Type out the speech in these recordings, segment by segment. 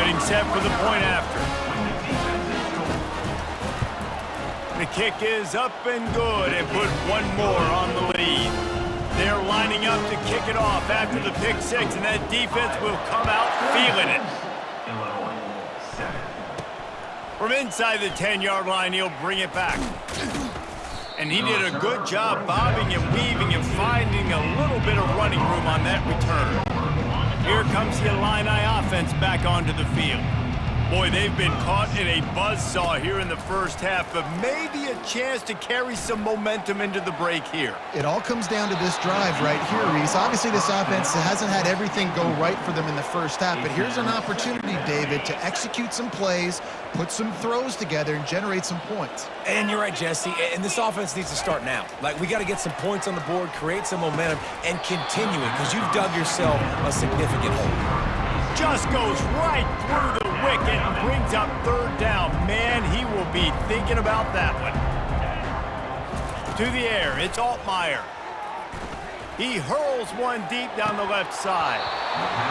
Getting set for the point after. The kick is up and good and put one more on the lead. They're lining up to kick it off after the pick six, and that defense will come out feeling it. From inside the 10-yard line, he'll bring it back. And he did a good job bobbing and weaving and finding a little bit of running room on that return. Here comes the Illini offense back onto the field. Boy, they've been caught in a buzzsaw here in the first half, but maybe a chance to carry some momentum into the break here. It all comes down to this drive right here, Reese. Obviously, this offense hasn't had everything go right for them in the first half, but here's an opportunity, David, to execute some plays, put some throws together, and generate some points. And you're right, Jesse, and this offense needs to start now. Like, we got to get some points on the board, create some momentum, and continue it, because you've dug yourself a significant hole. Just goes right through the wicket and brings up third down. Man, he will be thinking about that one. To the air, it's Altmaier. He hurls one deep down the left side.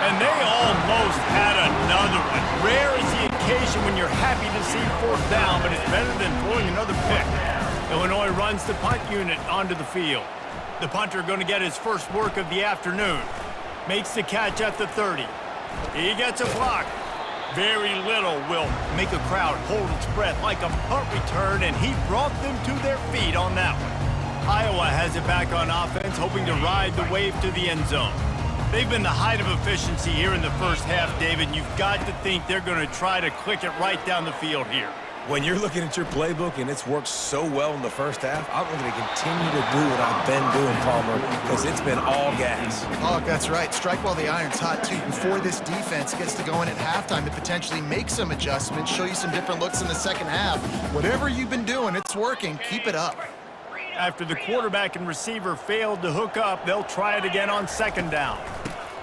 And they almost had another one. Rare is the occasion when you're happy to see fourth down, but it's better than throwing another pick. Illinois runs the punt unit onto the field. The punter going to get his first work of the afternoon. Makes the catch at the 30. He gets a block. Very little will make a crowd hold its breath like a punt return, and he brought them to their feet on that one. Iowa has it back on offense, hoping to ride the wave to the end zone. They've been the height of efficiency here in the first half, David. You've got to think they're going to try to click it right down the field here. When you're looking at your playbook and it's worked so well in the first half, I'm going to continue to do what I've been doing, Palmer, because it's been all gas. Oh, that's right. Strike while the iron's hot, too. Before this defense gets to going at halftime to potentially make some adjustments, show you some different looks in the second half. Whatever you've been doing, it's working. Keep it up. After the quarterback and receiver failed to hook up, they'll try it again on second down.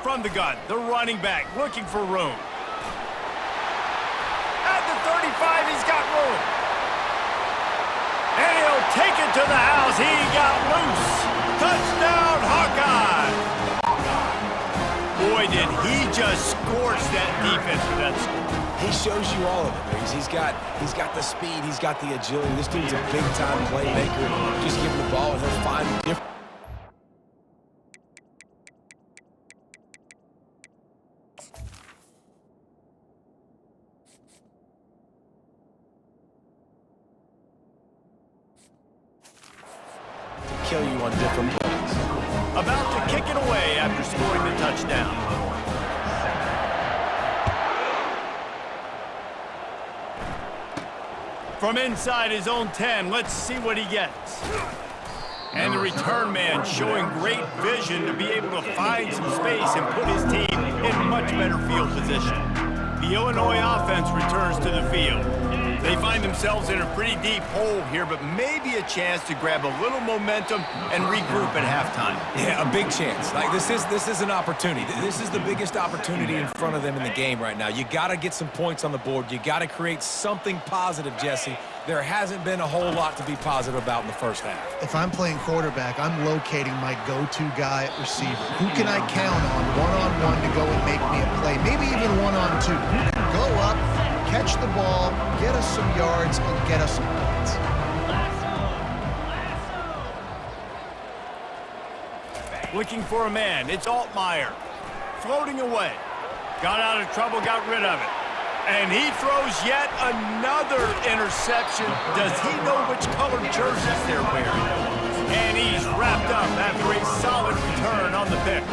From the gun, the running back looking for room. At the 35, he's got room. And he'll take it to the house. He got loose. Touchdown, Hawkeyes. Boy, did he just scorch that defense for that score. He shows you all of it. He's got the speed. He's got the agility. This dude's a big-time playmaker. Just give him the ball, and he'll find different. Kill you on different plays. About to kick it away after scoring the touchdown. From inside his own 10, let's see what he gets. And the return man showing great vision to be able to find some space and put his team in much better field position. The Illinois offense returns to the field. They find themselves in a pretty deep hole here, but maybe a chance to grab a little momentum and regroup at halftime. Yeah, a big chance. Like, this is an opportunity. This is the biggest opportunity in front of them in the game right now. You got to get some points on the board. You got to create something positive, Jesse. There hasn't been a whole lot to be positive about in the first half. If I'm playing quarterback, I'm locating my go-to guy at receiver. Who can I count on one-on-one to go and make me a play? Maybe even one-on-two. Who can go up, catch the ball, get us some yards, and get us some points. Looking for a man. It's Altmaier. Floating away. Got out of trouble, got rid of it. And he throws yet another interception. Does he know which colored jerseys they're wearing? And he's wrapped up after a solid return on the pick.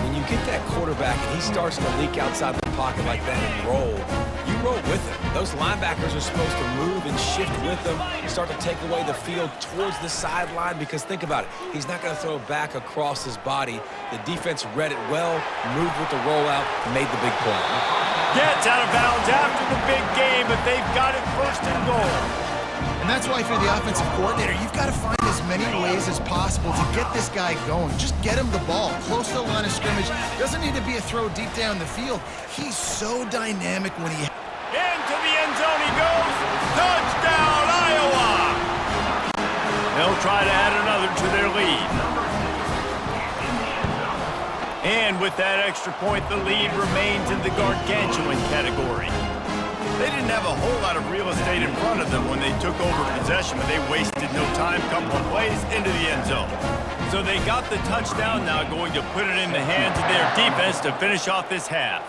When you get that quarterback and he starts to leak outside the pocket like that and roll, you roll with him. Those linebackers are supposed to move and shift with him, start to take away the field towards the sideline, because think about it. He's not going to throw it back across his body. The defense read it well, moved with the rollout, made the big play. Gets out of bounds after the big game, but they've got it first and goal. And that's why if you're the offensive coordinator, you've got to find as many ways as possible to get this guy going. Just get him the ball close to the line of scrimmage. Doesn't need to be a throw deep down the field. He's so dynamic when he... Into the end zone he goes. Touchdown, Iowa! They'll try to add another to their lead. And with that extra point, the lead remains in the gargantuan category. They didn't have a whole lot of real estate in front of them when they took over possession, but they wasted no time, couple of plays into the end zone. So they got the touchdown, now going to put it in the hands of their defense to finish off this half.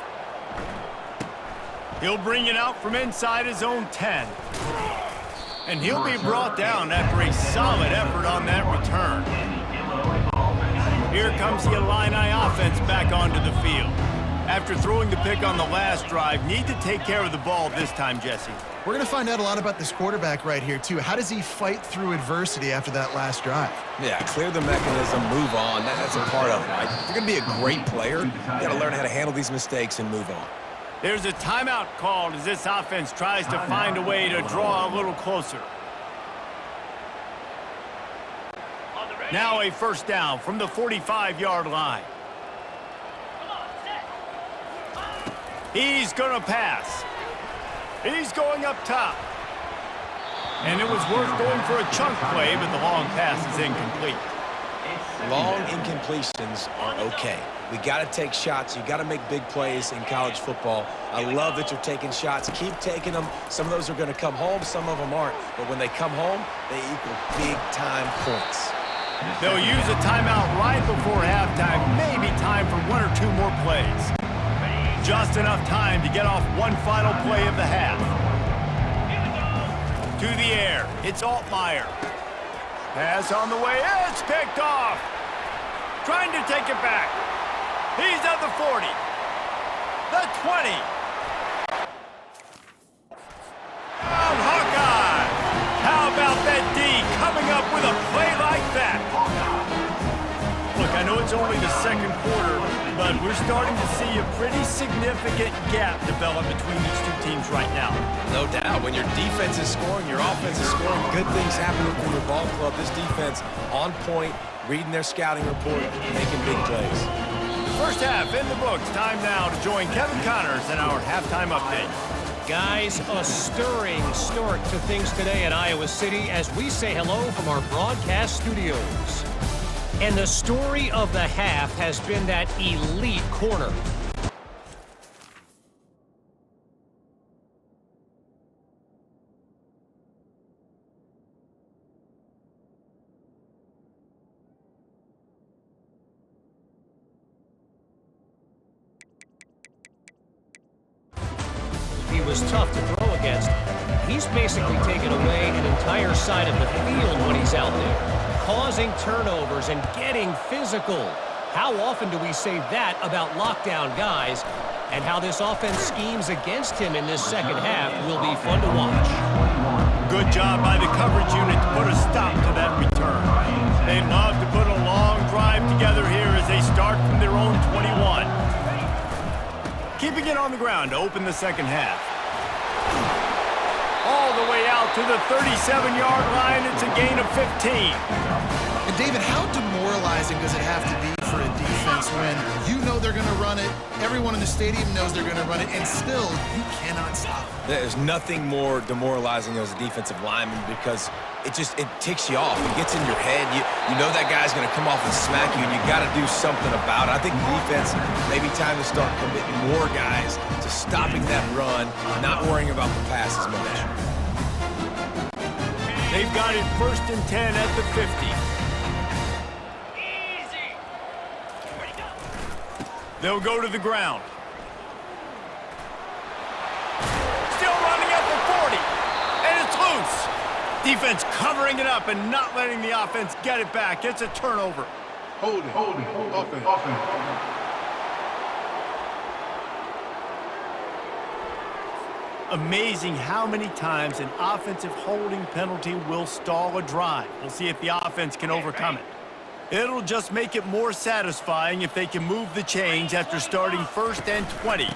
He'll bring it out from inside his own 10. And he'll be brought down after a solid effort on that return. Here comes the Illini offense back onto the field. After throwing the pick on the last drive, need to take care of the ball this time, Jesse. We're going to find out a lot about this quarterback right here, too. How does he fight through adversity after that last drive? Yeah, clear the mechanism, move on. That's a part of it, right? If you're going to be a great player, you got to learn how to handle these mistakes and move on. There's a timeout called as this offense tries to find a way to draw a little closer. Now a first down from the 45-yard line. He's going to pass. He's going up top. And it was worth going for a chunk play, but the long pass is incomplete. Long incompletions are okay. We got to take shots. You got to make big plays in college football. I love that you're taking shots. Keep taking them. Some of those are going to come home. Some of them aren't. But when they come home, they equal big-time points. They'll use a timeout right before halftime. Maybe time for one or two more plays. Just enough time to get off one final play of the half. To the air. It's Altmaier. Pass on the way. It's picked off. Trying to take it back. He's at the 40. The 20. Oh, Hawkeye. How about that D coming up with a play like that? Look, I know it's only the second quarter, but we're starting to see a pretty significant gap develop between these two teams right now. No doubt. When your defense is scoring, your offense is scoring, good things happening for your ball club. This defense on point, reading their scouting report, making big plays. First half in the books. Time now to join Kevin Connors in our halftime update. Guys, a stirring start to things today at Iowa City as we say hello from our broadcast studios. And the story of the half has been that elite corner. He was tough to throw against. He's basically taken away an entire side of the field when he's out there, causing turnovers and getting physical. How often do we say that about lockdown guys? And how this offense schemes against him in this second half will be fun to watch. Good job by the coverage unit to put a stop to that return. They love to put a long drive together here as they start from their own 21. Keeping it on the ground to open the second half. All the way out to the 37-yard line. It's a gain of 15. And David, how demoralizing does it have to be for a defense when you know they're going to run it, everyone in the stadium knows they're going to run it, and still you cannot stop it? There's nothing more demoralizing as a defensive lineman because it ticks you off. It gets in your head. You know that guy's going to come off and smack you, and you got to do something about it. I think defense, maybe time to start committing more guys to stopping that run, not worrying about the pass as much. They've got it 1st and 10 at the 50. They'll go to the ground. Still running at the 40. And it's loose. Defense covering it up and not letting the offense get it back. It's a turnover. Hold it. Offense. Amazing how many times an offensive holding penalty will stall a drive. We'll see if the offense can overcome it. It'll just make it more satisfying if they can move the chains after starting 1st and 20.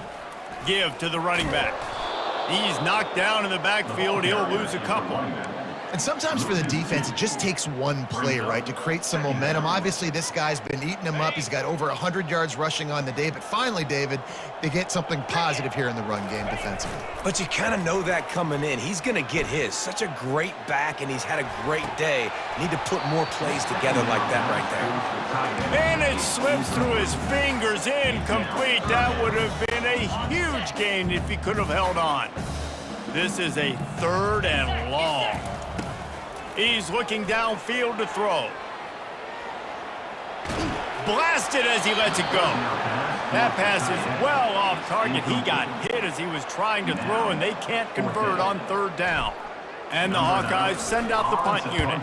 Give to the running back. He's knocked down in the backfield. He'll lose a couple. And sometimes for the defense, it just takes one play, right, to create some momentum. Obviously, this guy's been eating him up. He's got over 100 yards rushing on the day. But finally, David, they get something positive here in the run game defensively. But you kind of know that coming in. He's going to get his. Such a great back, and he's had a great day. Need to put more plays together like that right there. And it slips through his fingers, incomplete. That would have been a huge gain if he could have held on. This is a 3rd and long. He's looking downfield to throw. Blasted as he lets it go. That pass is well off target. He got hit as he was trying to throw, and they can't convert on 3rd down. And the Hawkeyes send out the punt unit.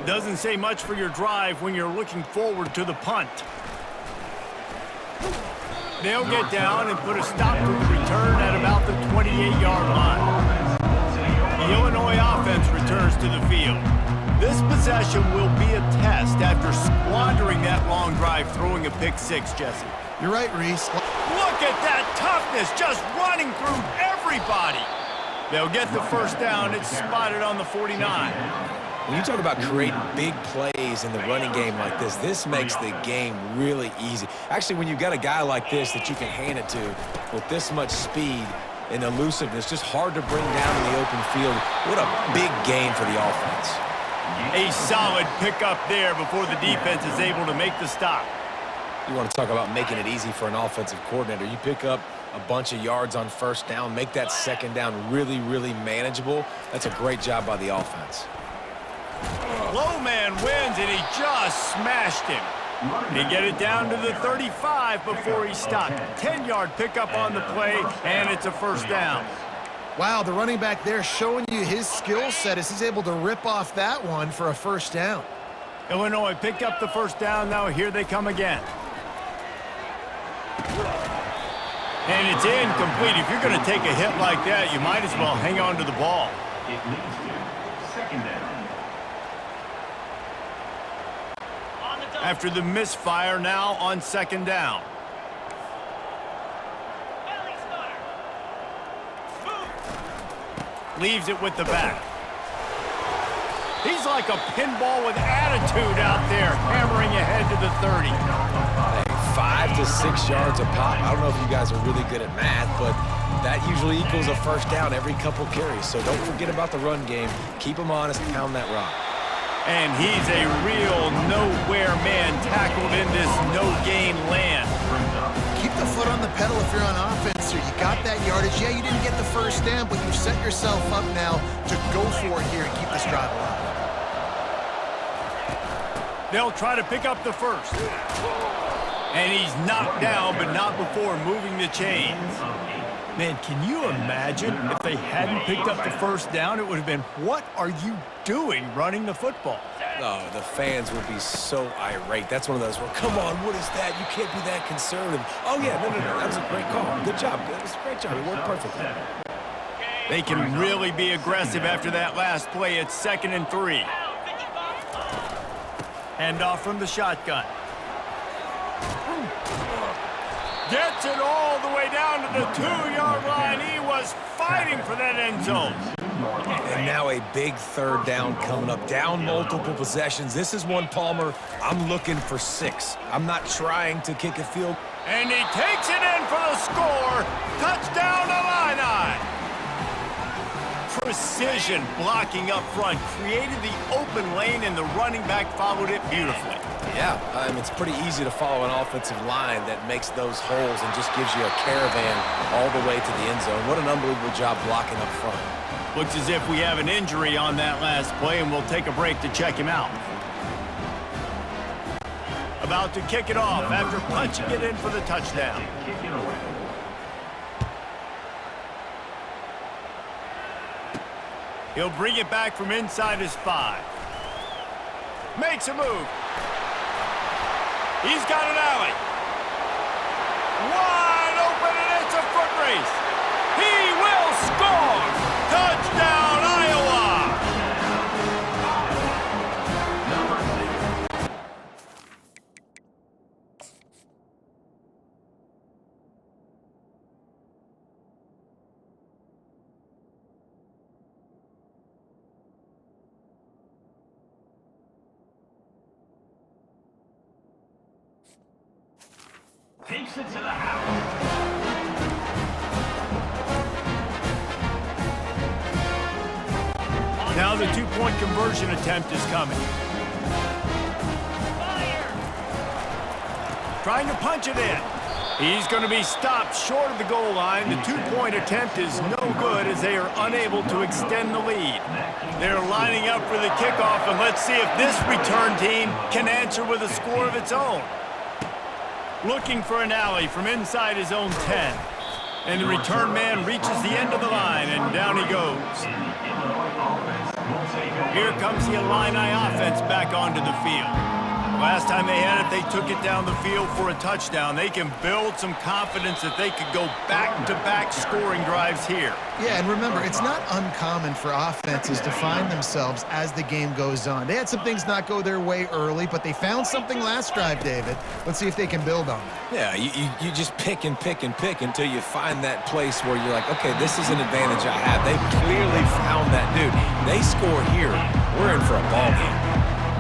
Doesn't say much for your drive when you're looking forward to the punt. They'll get down and put a stop to the return at about the 28-yard line. The Illinois offense returns to the field. This possession will be a test after squandering that long drive throwing a pick 6, Jesse. You're right, Reese. Look at that toughness just running through everybody. They'll get the first down. It's spotted on the 49. When you talk about creating big plays in the running game like this makes the game really easy. Actually, when you've got a guy like this that you can hand it to with this much speed and elusiveness, just hard to bring down in the open field. What a big gain for the offense. A solid pickup there before the defense is able to make the stop. You want to talk about making it easy for an offensive coordinator. You pick up a bunch of yards on 1st down, make that 2nd down really, really manageable. That's a great job by the offense. Low man wins, and he just smashed him. They get it down to the 35 before he stopped. 10-yard pickup on the play, and it's a 1st down. Wow, the running back there showing you his skill set as he's able to rip off that one for a 1st down. Illinois picked up the 1st down. Now here they come again. And it's incomplete. If you're going to take a hit like that, you might as well hang on to the ball. It leads to 2nd down. After the misfire, now on 2nd down. Leaves it with the back. He's like a pinball with attitude out there, hammering ahead to the 30. Hey, 5 to 6 yards a pop. I don't know if you guys are really good at math, but that usually equals a 1st down every couple carries. So don't forget about the run game. Keep them honest and pound that rock. And he's a real nowhere man tackled in this no-gain land. Keep the foot on the pedal if you're on offense here. You got that yardage. Yeah, you didn't get the 1st down, but you've set yourself up now to go for it here and keep this drive alive. They'll try to pick up the 1st. And he's knocked down, but not before moving the chains. Man, can you imagine if they hadn't picked up the 1st down? It would have been, what are you doing running the football? Oh, the fans would be so irate. That's one of those where, come on, what is that? You can't be that conservative. Oh, yeah, no, that was a great call. Good job. That was a great job. It worked perfectly. They can really be aggressive after that last play. It's 2nd and 3. Hand off from the shotgun. Gets it all the way down to the 2-yard line. He was fighting for that end zone. And now a big 3rd down coming up. Down multiple possessions. This is one, Palmer, I'm looking for 6. I'm not trying to kick a field. And he takes it in for the score. Touchdown, Illini. Precision blocking up front created the open lane, and the running back followed it beautifully. Yeah, it's pretty easy to follow an offensive line that makes those holes and just gives you a caravan all the way to the end zone. What an unbelievable job blocking up front. Looks as if we have an injury on that last play, and we'll take a break to check him out. About to kick it off after punching it in for the touchdown. He'll bring it back from inside his 5. Makes a move. He's got an alley. Wide open, and it's a foot race. He will score. Touchdown, Iowa. takes it to the house. Now the two-point conversion attempt is coming. Trying to punch it in. He's going to be stopped short of the goal line. The two-point attempt is no good as they are unable to extend the lead. They're lining up for the kickoff, and let's see if this return team can answer with a score of its own. Looking for an alley from inside his own 10. And the return man reaches the end of the line, and down he goes. Here comes the Illini offense back onto the field. Last time they had it, they took it down the field for a touchdown. They can build some confidence that they could go back-to-back scoring drives here. Yeah, and remember, it's not uncommon for offenses to find themselves as the game goes on. They had some things not go their way early, but they found something last drive, David. Let's see if they can build on that. Yeah, you just pick and pick and pick until you find that place where you're like, okay, this is an advantage I have. They clearly found that dude. They score here. We're in for a ball game.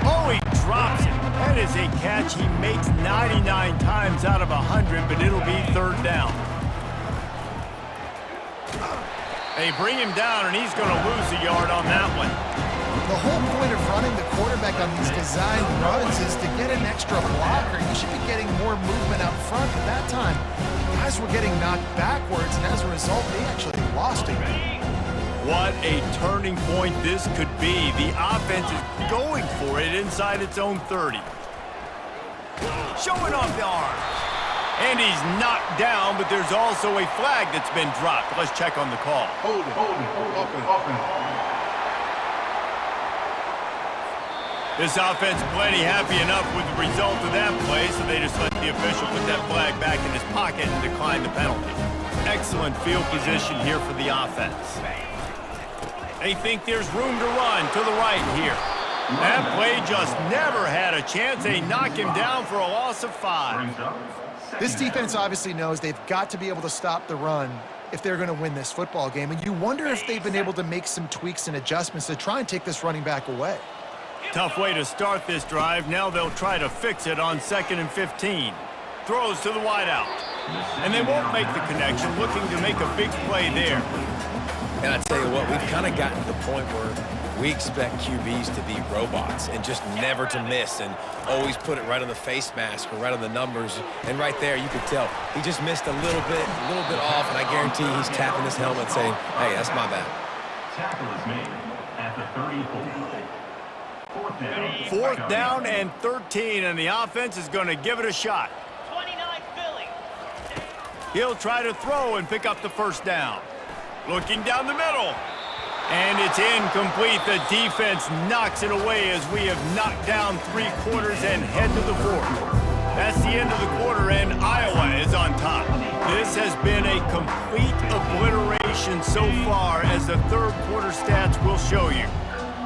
Oh, he drops it. That is a catch he makes 99 times out of 100, but it'll be third down. They bring him down, and he's going to lose a yard on that one. The whole point of running the quarterback on these design runs is to get an extra blocker. You should be getting more movement up front. At that time, guys were getting knocked backwards, and as a result, they actually lost it. What a turning point this could be. The offense is going for it inside its own 30. Showing off the arm. And he's knocked down, but there's also a flag that's been dropped. Let's check on the call. Hold it. This offense plenty happy enough with the result of that play, so they just let the official put that flag back in his pocket and decline the penalty. Excellent field position here for the offense. They think there's room to run to the right here. That play just never had a chance. They knock him down for a loss of 5. This defense obviously knows they've got to be able to stop the run if they're going to win this football game. And you wonder if they've been able to make some tweaks and adjustments to try and take this running back away. Tough way to start this drive. Now they'll try to fix it on 2nd and 15. Throws to the wideout. And they won't make the connection, looking to make a big play there. And I tell you what, we've kind of gotten to the point where we expect QBs to be robots and just never to miss and always put it right on the face mask or right on the numbers. And right there, you could tell he just missed a little bit off, and I guarantee he's tapping his helmet saying, hey, that's my bad. Tackle is made at the 34. Fourth down and 13, and the offense is going to give it a shot. 29 Philly. He'll try to throw and pick up the first down. Looking down the middle. And it's incomplete. The defense knocks it away as we have knocked down 3 quarters and head to the 4th. That's the end of the quarter, and Iowa is on top. This has been a complete obliteration so far, as the third quarter stats will show you.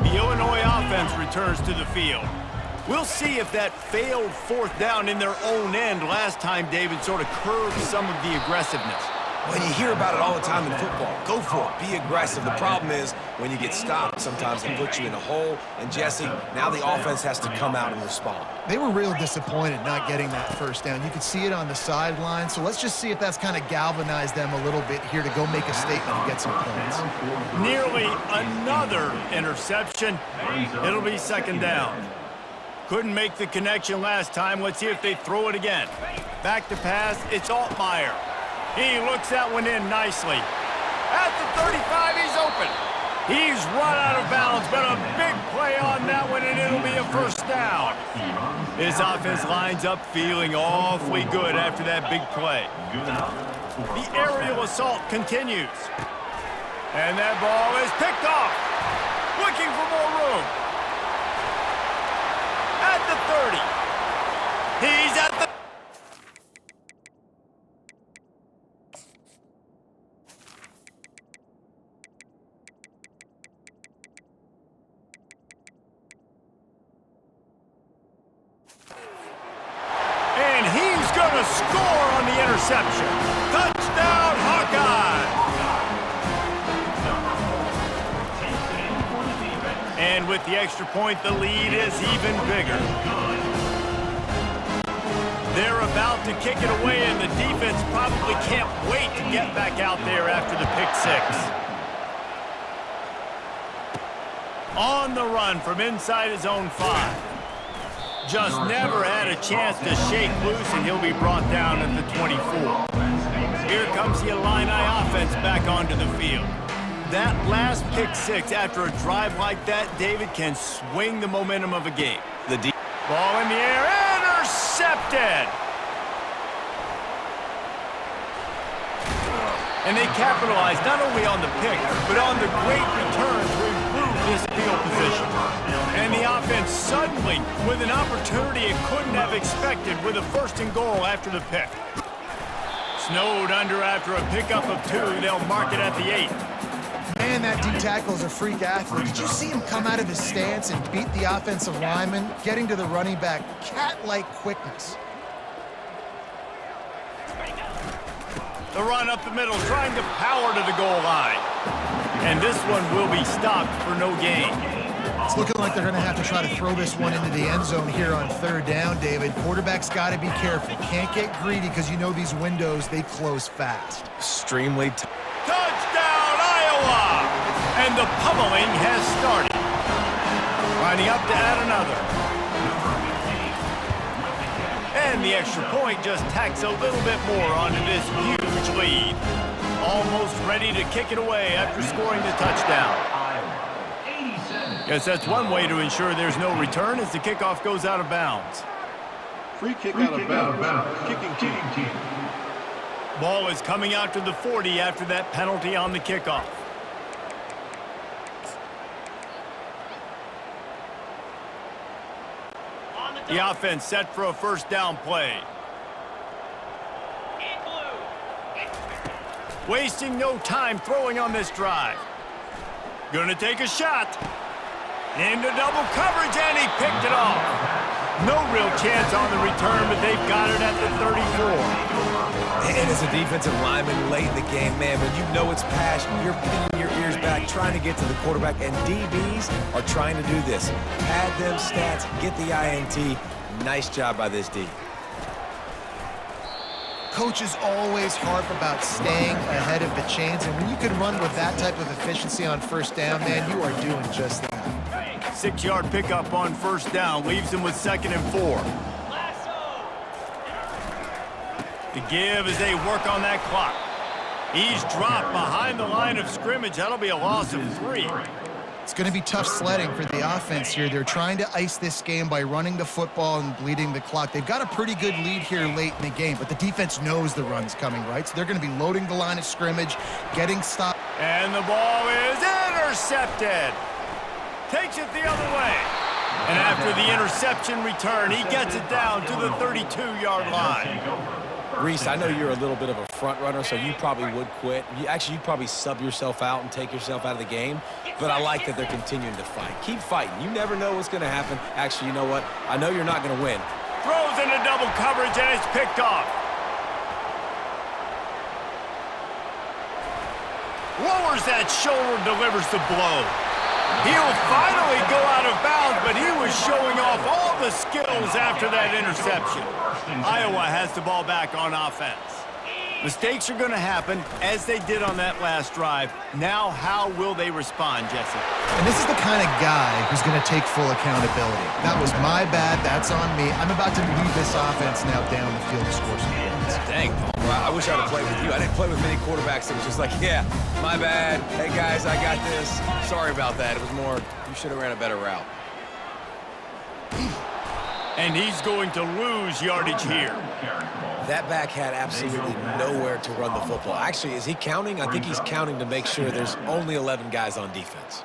The Illinois offense returns to the field. We'll see if that failed 4th down in their own end last time, David, sort of curbed some of the aggressiveness. Well, you hear about it all the time in football. Go for it. Be aggressive. The problem is when you get stopped, sometimes it puts you in a hole. And, Jesse, now the offense has to come out and respond. They were real disappointed not getting that first down. You could see it on the sideline. So let's just see if that's kind of galvanized them a little bit here to go make a statement and get some points. Nearly another interception. It'll be 2nd down. Couldn't make the connection last time. Let's see if they throw it again. Back to pass. It's Altmaier. He looks that one in nicely. At the 35, he's open. He's run out of bounds, but a big play on that one, and it'll be a first down. His offense lines up feeling awfully good after that big play. The aerial assault continues. And that ball is picked off. Looking for more room. At the 30. He's at the... And he's going to score on the interception. Touchdown, Hawkeye! And with the extra point, the lead is even bigger. They're about to kick it away, and the defense probably can't wait to get back out there after the pick six. On the run from inside his own 5. Just never had a chance to shake loose, and he'll be brought down at the 24. Here comes the Illini offense back onto the field. That last pick six after a drive like that, David, can swing the momentum of a game. Ball in the air, intercepted! And they capitalized not only on the pick, but on the great return to improve this field position. And the offense suddenly, with an opportunity it couldn't have expected, with a 1st and goal after the pick. Snowed under after a pickup of 2. They'll mark it at the 8. Man, that D-tackle is a freak athlete. Did you see him come out of his stance and beat the offensive lineman, getting to the running back? Cat-like quickness. The run up the middle, trying to power to the goal line. And this one will be stopped for no gain. It's looking like they're going to have to try to throw this one into the end zone here on 3rd down, David. Quarterback's got to be careful. Can't get greedy because you know these windows, they close fast. Extremely Touchdown, Iowa! And the pummeling has started. Lining up to add another. And the extra point just tacks a little bit more onto this huge lead. Almost ready to kick it away after scoring the touchdown. Guess that's one way to ensure there's no return as the kickoff goes out of bounds. Free kick out of bounds. Kicking team. Ball is coming out to the 40 after that penalty on the kickoff. The offense set for a 1st down play. Wasting no time throwing on this drive. Gonna take a shot. Into double coverage, and he picked it off. No real chance on the return, but they've got it at the 34. And as a defensive lineman late in the game, man, when you know it's passion, you're pinning your ears back, trying to get to the quarterback, and DBs are trying to do this. Pad them stats, get the INT. Nice job by this D. Coaches always harp about staying ahead of the chains, and when you can run with that type of efficiency on 1st down, man, you are doing just that. 6-yard pickup on 1st down leaves them with 2nd and 4. The give as they work on that clock. He's dropped behind the line of scrimmage. That'll be a loss of 3. It's going to be tough sledding for the offense here. They're trying to ice this game by running the football and bleeding the clock. They've got a pretty good lead here late in the game, but the defense knows the run's coming, right? So they're going to be loading the line of scrimmage, getting stopped. And the ball is intercepted. Takes it the other way. And after the interception return, he gets it down to the 32-yard line. Reese, I know you're a little bit of a front runner, so you probably would quit. You'd probably sub yourself out and take yourself out of the game. But I like that they're continuing to fight. Keep fighting. You never know what's going to happen. Actually, you know what? I know you're not going to win. Throws into double coverage, and it's picked off. Lowers that shoulder, delivers the blow. He'll finally go out of bounds, but he was showing off all the skills after that interception. Iowa has the ball back on offense. Mistakes are going to happen, as they did on that last drive. Now, how will they respond, Jesse? And this is the kind of guy who's going to take full accountability. That was my bad. That's on me. I'm about to lead this offense now down the field to score some points. Dang, Palmer, I wish I would have played with you. I didn't play with many quarterbacks that was just like, yeah, my bad. Hey, guys, I got this. Sorry about that. It was more, you should have ran a better route. And he's going to lose yardage here. That back had absolutely nowhere to run the football. Actually, is he counting? I think he's counting to make sure there's only 11 guys on defense.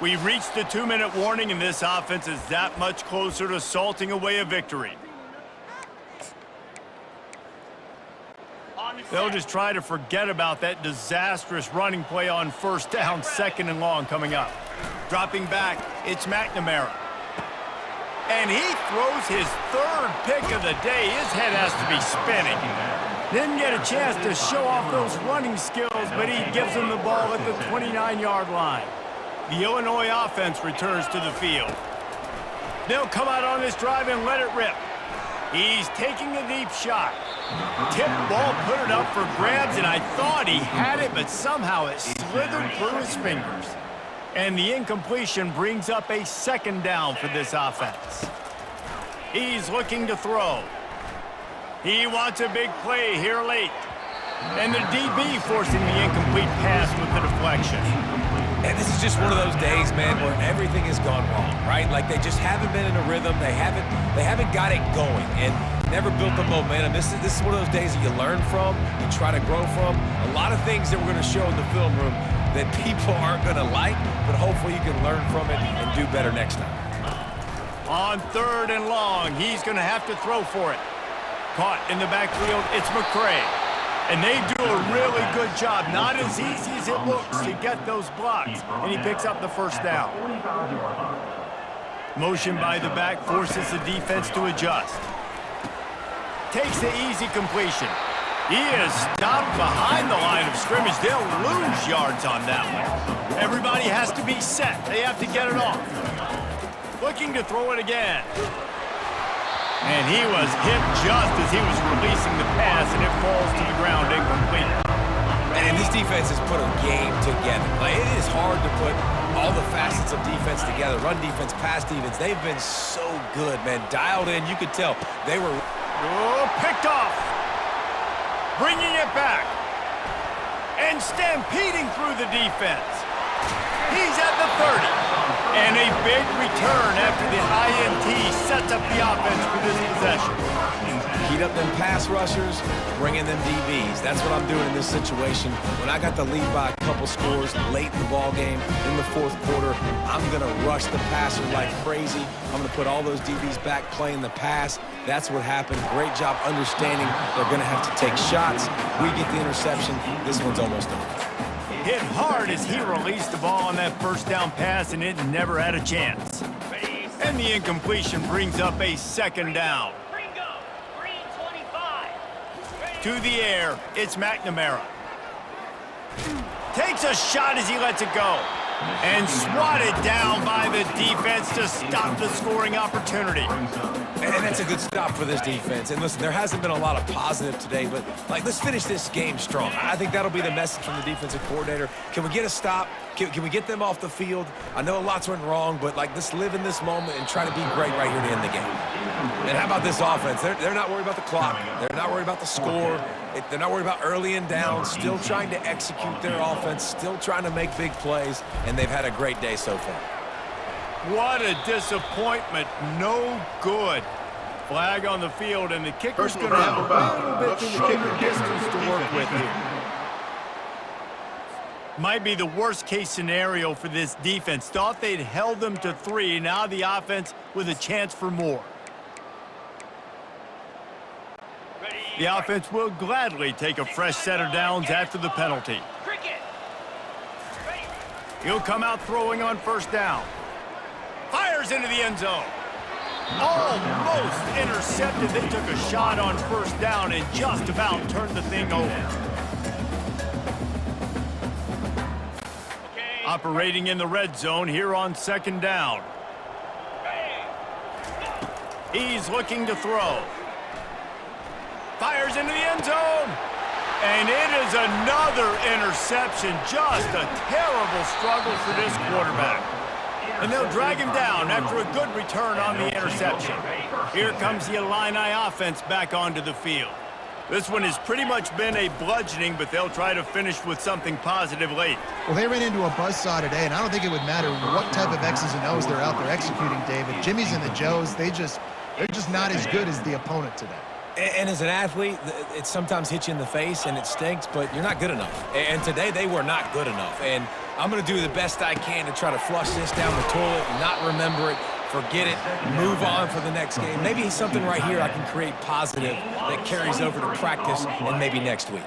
We've reached the 2-minute warning, and this offense is that much closer to salting away a victory. They'll just try to forget about that disastrous running play on 1st down, 2nd and long coming up. Dropping back, it's McNamara. And he throws his 3rd pick of the day. His head has to be spinning. Didn't get a chance to show off those running skills, but he gives him the ball at the 29-yard line. The Illinois offense returns to the field. They'll come out on this drive and let it rip. He's taking a deep shot. Tip ball, put it up for grabs, and I thought he had it, but somehow it slithered through his fingers. And the incompletion brings up a second down for this offense. He's looking to throw. He wants a big play here late. And the DB forcing the incomplete pass with the deflection. And this is just one of those days, man, where everything has gone wrong, right? Like they just haven't been in a rhythm. They haven't got it going and never built the momentum. This is one of those days that you learn from, you try to grow from. A lot of things that we're going to show in the film room that people aren't going to like, but hopefully you can learn from it and do better next time. On 3rd and long, he's going to have to throw for it. Caught in the backfield, it's McCray. And they do a really good job. Not as easy as it looks to get those blocks. And he picks up the first down. Motion by the back forces the defense to adjust. Takes the easy completion. He is stopped behind the line of scrimmage. They'll lose yards on that one. Everybody has to be set. They have to get it off. Looking to throw it again. And he was hit just as he was releasing the pass, and it falls to the ground incomplete. And this defense has put a game together. Like, it is hard to put all the facets of defense together. Run defense, pass defense. They've been so good, man. Dialed in. You could tell they were... Oh, picked off. Bringing it back. And stampeding through the defense. He's at the 30. And a big return after the INT sets up the offense for this possession. Heat up them pass rushers, bring in them DBs. That's what I'm doing in this situation. When I got the lead by a couple scores late in the ball game, in the 4th quarter, I'm going to rush the passer like crazy. I'm going to put all those DBs back playing the pass. That's what happened. Great job understanding they're going to have to take shots. We get the interception. This one's almost over. Hit hard as he released the ball on that first down pass, and it never had a chance. And the incompletion brings up a second down. To the air, it's McNamara. Takes a shot as he lets it go. And swatted down by the defense to stop the scoring opportunity. And that's a good stop for this defense. And listen, there hasn't been a lot of positive today, but let's finish this game strong. I think that'll be the message from the defensive coordinator. Can we get a stop? Can we get them off the field? I know lots went wrong, but let's live in this moment and try to be great right here to end the game. And how about this offense? They're not worried about the clock. They're not worried about the score. They're not worried about early and down. Still trying to execute their offense. Still trying to make big plays. And they've had a great day so far. What a disappointment. No good. Flag on the field, and the kicker's going to have a little bit longer distance to work with here. Might be the worst-case scenario for this defense. Thought they'd held them to 3. Now the offense with a chance for more. The offense will gladly take a fresh set of downs after the penalty. He'll come out throwing on first down. Fires into the end zone. Almost intercepted. They took a shot on first down and just about turned the thing over. Operating in the red zone here on second down. He's looking to throw. Fires into the end zone. And it is another interception. Just a terrible struggle for this quarterback. And they'll drag him down after a good return on the interception. Here comes the Illini offense back onto the field. This one has pretty much been a bludgeoning, but they'll try to finish with something positive late. Well, they ran into a buzzsaw today, and I don't think it would matter what type of X's and O's they're out there executing, David. Jimmy's and the Joes, they're just not as good as the opponent today. And as an athlete, it sometimes hits you in the face and it stinks, but you're not good enough. And today they were not good enough. And I'm going to do the best I can to try to flush this down the toilet, not remember it, forget it, move on for the next game. Maybe something right here I can create positive that carries over to practice and maybe next week.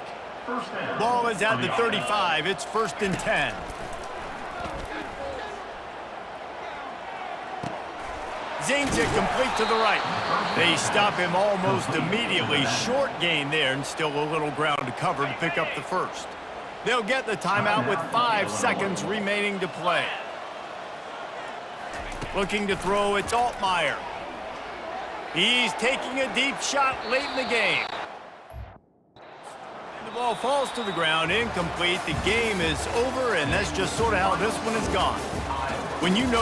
Ball is at the 35. It's 1st and 10. Zings it complete to the right. They stop him almost immediately. Short gain there and still a little ground to cover to pick up the first. They'll get the timeout with 5 seconds remaining to play. Looking to throw, it's Altmaier. He's taking a deep shot late in the game. And the ball falls to the ground, incomplete. The game is over, and that's just sort of how this one has gone. When you know